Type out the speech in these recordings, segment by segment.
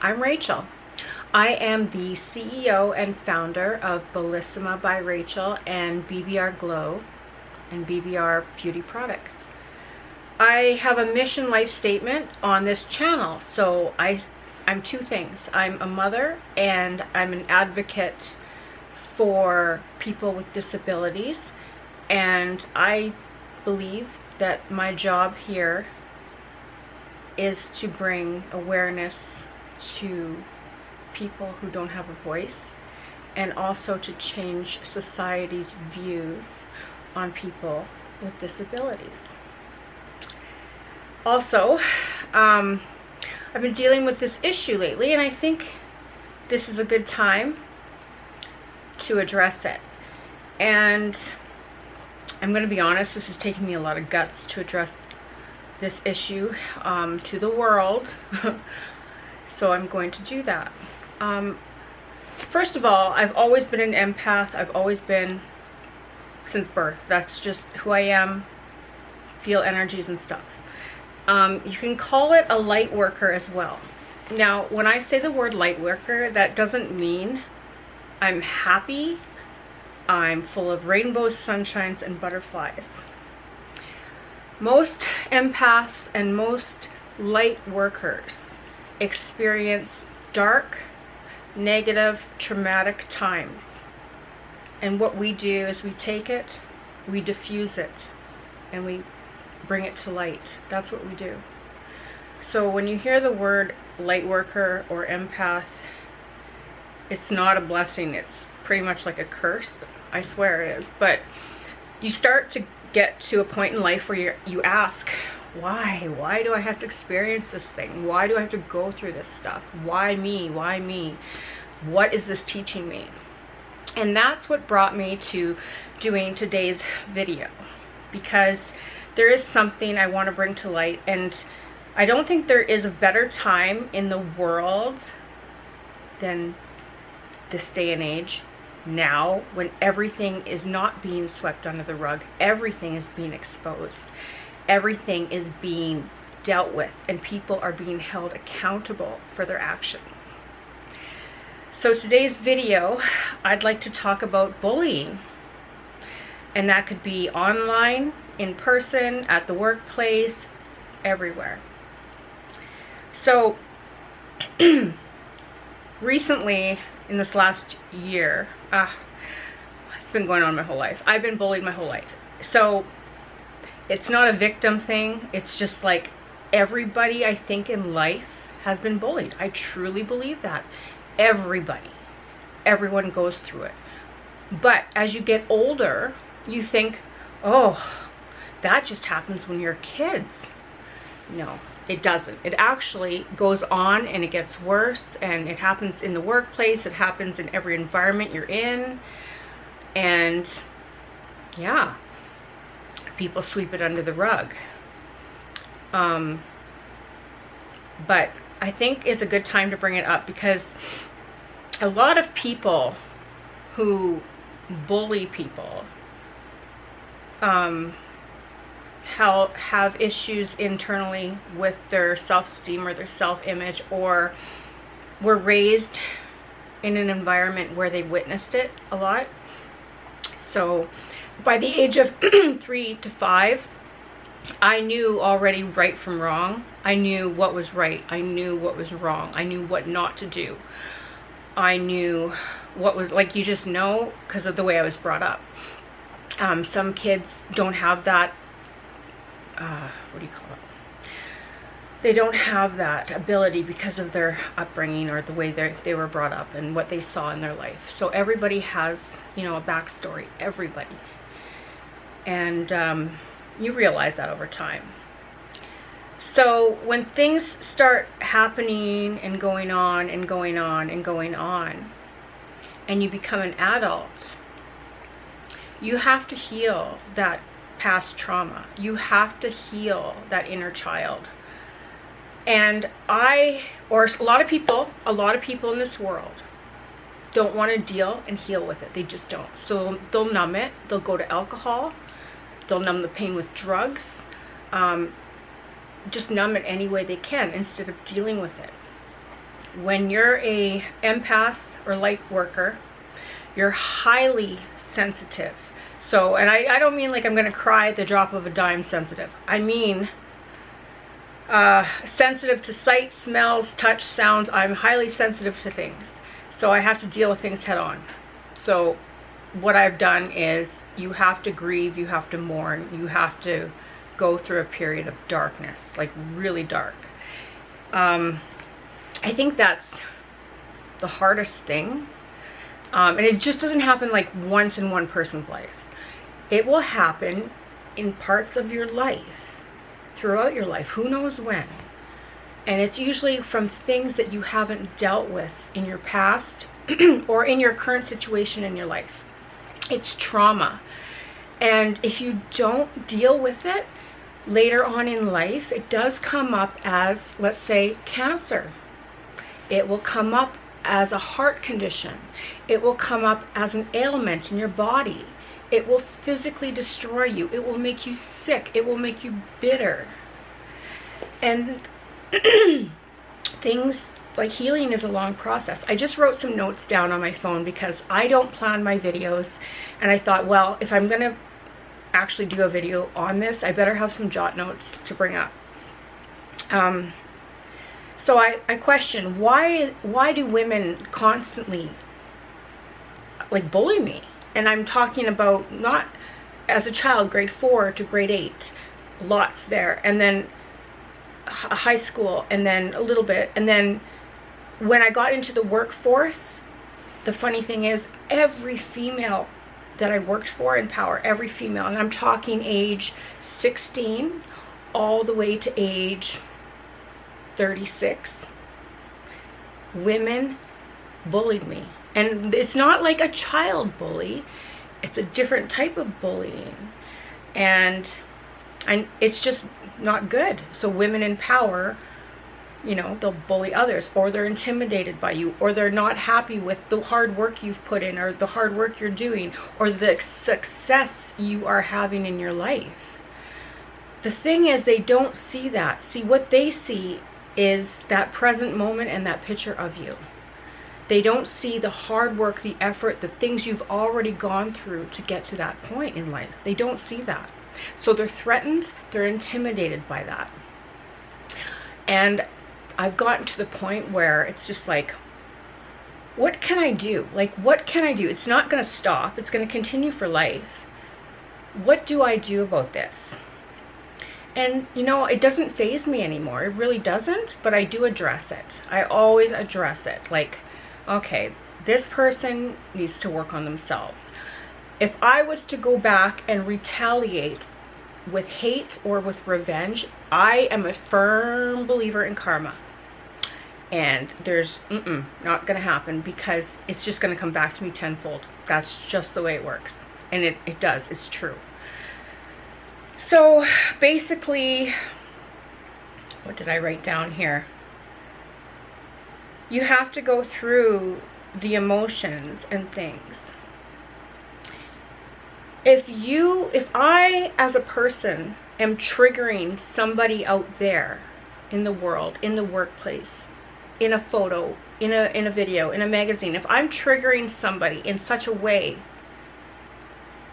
I'm Rachel. I am the CEO and founder of Bellissima by Rachel and BBR Glow and BBR Beauty Products. I have a mission life statement on this channel. So I'm two things. I'm a mother and I'm an advocate for people with disabilities. And I believe that my job here is to bring awareness to people who don't have a voice, and also to change society's views on people with disabilities. Also, I've been dealing with this issue lately, and I think this is a good time to address it. And I'm going to be honest, this has taken me a lot of guts to address this issue to the world. So I'm going to do that. First of all, I've always been an empath. I've always been since birth. That's just who I am. Feel energies and stuff. You can call it a light worker as well. Now, when I say the word light worker, that doesn't mean I'm happy. I'm full of rainbows, sunshines, and butterflies. Most empaths and most light workers experience dark, negative, traumatic times. And what we do is we take it, we diffuse it, and we bring it to light. That's what we do. So when you hear the word light worker or empath, it's not a blessing. It's pretty much like a curse. I swear it is. But you start to get to a point in life where you ask, why do I have to experience this thing? Why do I have to go through this stuff? Why me? What is this teaching me? And that's what brought me to doing today's video, because there is something I want to bring to light, and I don't think there is a better time in the world than this day and age now, when everything is not being swept under the rug. Everything is being exposed. Everything is being dealt with, and people are being held accountable for their actions. So today's video, I'd like to talk about bullying. And that could be online, in person, at the workplace, everywhere. So recently, in this last year, it's been going on my whole life. I've been bullied my whole life. So it's not a victim thing. It's just like everybody, I think, in life has been bullied. I truly believe that. Everyone goes through it. But as you get older, you think, oh, that just happens when you're kids. No, it doesn't. It actually goes on, and it gets worse, and it happens in the workplace. It happens in every environment you're in. And yeah, people sweep it under the rug. But I think it's a good time to bring it up, because a lot of people who bully people have issues internally with their self-esteem or their self-image, or were raised in an environment where they witnessed it a lot. So by the age of 3 to 5, I knew already right from wrong. I knew what was right. I knew what was wrong. I knew what not to do. I knew what was, like, you just know because of the way I was brought up. Some kids don't have that, what do you call it? They don't have that ability because of their upbringing or the way they were brought up and what they saw in their life. So everybody has, a backstory, everybody. And you realize that over time. So when things start happening and going on and going on and going on, and you become an adult, you have to heal that past trauma. You have to heal that inner child. And a lot of people in this world don't want to deal and heal with it. They just don't. So they'll numb it. They'll go to alcohol. They'll numb the pain with drugs. Just numb it any way they can instead of dealing with it. when you're a empath or light worker, you're highly sensitive. So, and I don't mean like I'm going to cry at the drop of a dime sensitive. I mean sensitive to sight, smells, touch, sounds. I'm highly sensitive to things. So I have to deal with things head on. So what I've done is, you have to grieve, you have to mourn, you have to go through a period of darkness, like really dark. I think that's the hardest thing. And it just doesn't happen like once in one person's life. It will happen in parts of your life, throughout your life, who knows when. And it's usually from things that you haven't dealt with in your past or in your current situation in your life. It's trauma. And if you don't deal with it later on in life, it does come up as, let's say, cancer. It will come up as a heart condition. It will come up as an ailment in your body. It will physically destroy you. It will make you sick. It will make you bitter. And things like healing is a long process. I just wrote some notes down on my phone because I don't plan my videos, and I thought, well, if I'm gonna actually do a video on this, I better have some jot notes to bring up. So I question, why do women constantly like bully me? And I'm talking about not as a child, grade 4 to grade 8, lots there, and then high school, and then a little bit, and then when I got into the workforce, the funny thing is, every female that I worked for in power, every female, and I'm talking age 16 all the way to age 36, women bullied me. And it's not like a child bully, it's a different type of bullying. And it's just not good. So women in power, you know, they'll bully others, or they're intimidated by you, or they're not happy with the hard work you've put in, or the hard work you're doing, or the success you are having in your life. The thing is, they don't see that. See, what they see is that present moment and that picture of you. They don't see the hard work, the effort, the things you've already gone through to get to that point in life. They don't see that. So they're threatened, they're intimidated by that. And I've gotten to the point where it's just like, what can I do? Like, what can I do? It's not going to stop. It's going to continue for life. What do I do about this? And, you know, it doesn't faze me anymore. It really doesn't, but I do address it. I always address it. Like, okay, this person needs to work on themselves. If I was to go back and retaliate with hate or with revenge, I am a firm believer in karma. And there's not going to happen, because it's just going to come back to me tenfold. That's just the way it works. And it does. It's true. So basically, what did I write down here? You have to go through the emotions and things. If I, as a person, am triggering somebody out there in the world, in the workplace, in a photo, in a video, in a magazine, if I'm triggering somebody in such a way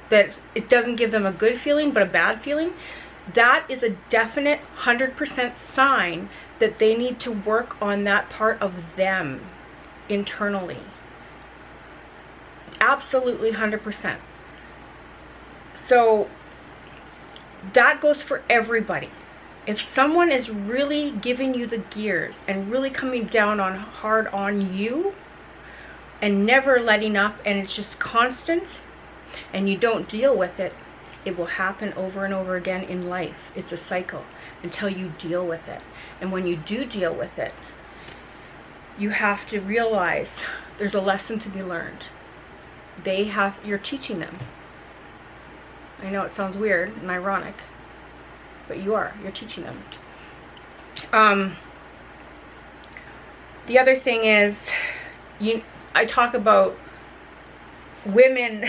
that it doesn't give them a good feeling but a bad feeling, that is a definite 100% sign that they need to work on that part of them internally. Absolutely 100%. So that goes for everybody. If someone is really giving you the gears and really coming down hard on you and never letting up, and it's just constant, and you don't deal with it, it will happen over and over again in life. It's a cycle until you deal with it. And when you do deal with it, you have to realize there's a lesson to be learned. You're teaching them. I know it sounds weird and ironic, but you're teaching them. The other thing is, I talk about women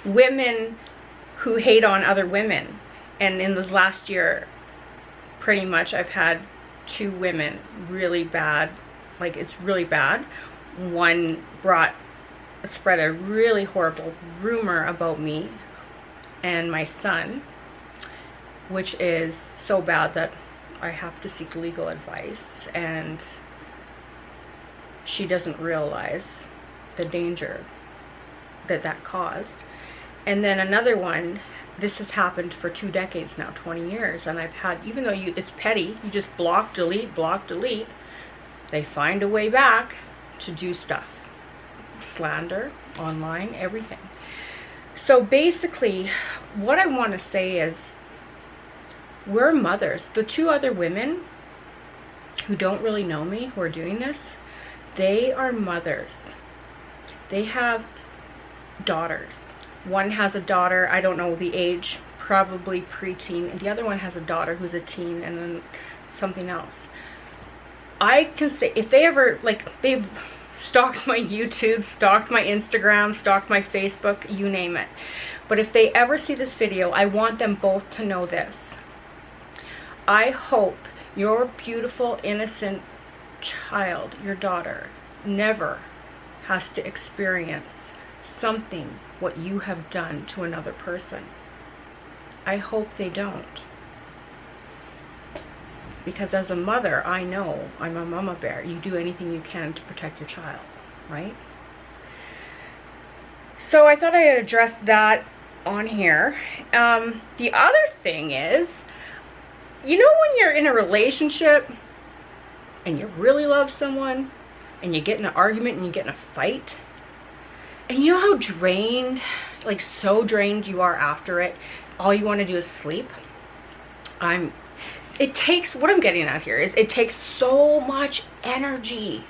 women who hate on other women, and in the last year pretty much I've had 2 women really bad like it's really bad. One spread a really horrible rumor about me and my son, which is so bad that I have to seek legal advice, and she doesn't realize the danger that that caused. And then another one, this has happened for 2 decades now, 20 years, and I've had, even though it's petty, you just block, delete, they find a way back to do stuff. Slander, online, everything. So basically, what I want to say is, we're mothers. The 2 other women who don't really know me, who are doing this, they are mothers. They have daughters. One has a daughter, I don't know the age, probably preteen, and the other one has a daughter who's a teen, and then something else. I can say, if they ever, like, they've stalked my YouTube, stalked my Instagram, stalked my Facebook, you name it. But if they ever see this video, I want them both to know this. I hope your beautiful, innocent child, your daughter, never has to experience something what you have done to another person. I hope they don't. Because as a mother, I know, I'm a mama bear. You do anything you can to protect your child, right? So I thought I'd address that on here. The other thing is, you know when you're in a relationship and you really love someone and you get in an argument and you get in a fight, and you know how drained, like so drained you are after it, all you want to do is sleep? It takes, what I'm getting at here is, it takes so much energy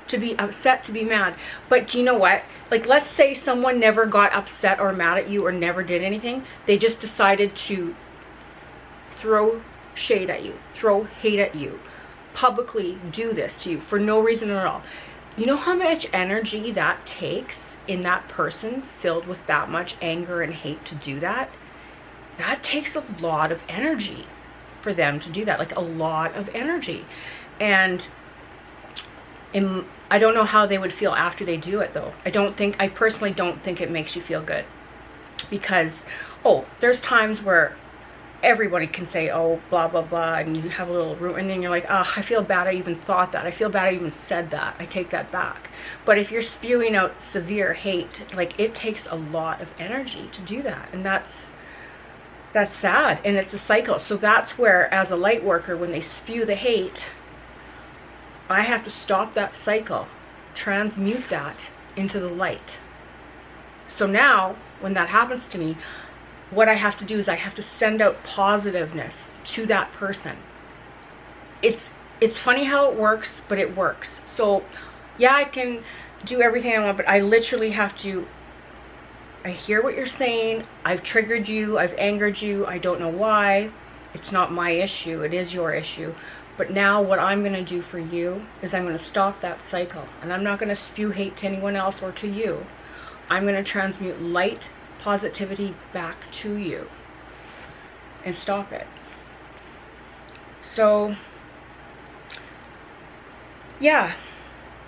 to be upset, to be mad. But you know what? Like, let's say someone never got upset or mad at you or never did anything. They just decided to throw shade at you, throw hate at you, publicly do this to you for no reason at all. You know how much energy that takes in that person filled with that much anger and hate to do that? That takes a lot of energy for them to do that, like a lot of energy. And I don't know how they would feel after they do it though. I personally don't think it makes you feel good. Because, there's times where everybody can say, oh, blah, blah, blah, and you have a little room, and then you're like, I feel bad I even thought that. I feel bad I even said that. I take that back. But if you're spewing out severe hate, like, it takes a lot of energy to do that. And that's sad, and it's a cycle. So that's where, as a light worker, when they spew the hate, I have to stop that cycle, transmute that into the light. So now, when that happens to me, what I have to do is I have to send out positiveness to that person. It's funny how it works, but it works. So yeah, I can do everything I want, but I literally have to, I hear what you're saying, I've triggered you, I've angered you, I don't know why, it's not my issue, it is your issue. But now what I'm going to do for you is I'm going to stop that cycle, and I'm not going to spew hate to anyone else or to you. I'm going to transmute light, positivity back to you and stop it. So yeah,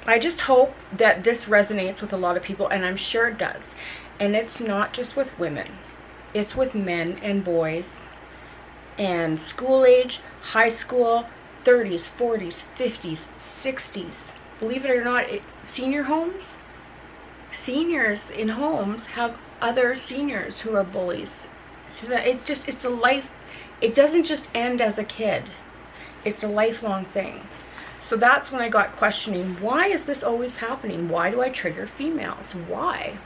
I just hope that this resonates with a lot of people, and I'm sure it does. And it's not just with women, it's with men and boys and school age, high school, 30s, 40s, 50s, 60s. Believe it or not, senior homes, seniors in homes have other seniors who are bullies. So that it's a life, it doesn't just end as a kid, it's a lifelong thing. So that's when I got questioning, why is this always happening? Why do I trigger females? Why?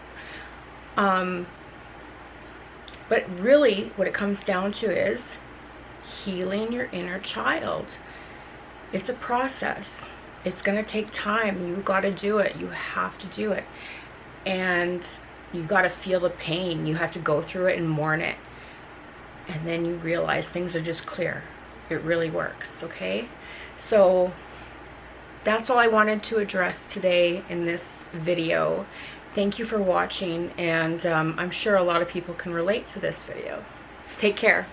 But really what it comes down to is healing your inner child. It's a process. It's going to take time. You've got to do it. You have to do it. And you got to feel the pain. You have to go through it and mourn it. And then you realize things are just clear. It really works, okay? So that's all I wanted to address today in this video. Thank you for watching, and I'm sure a lot of people can relate to this video. Take care.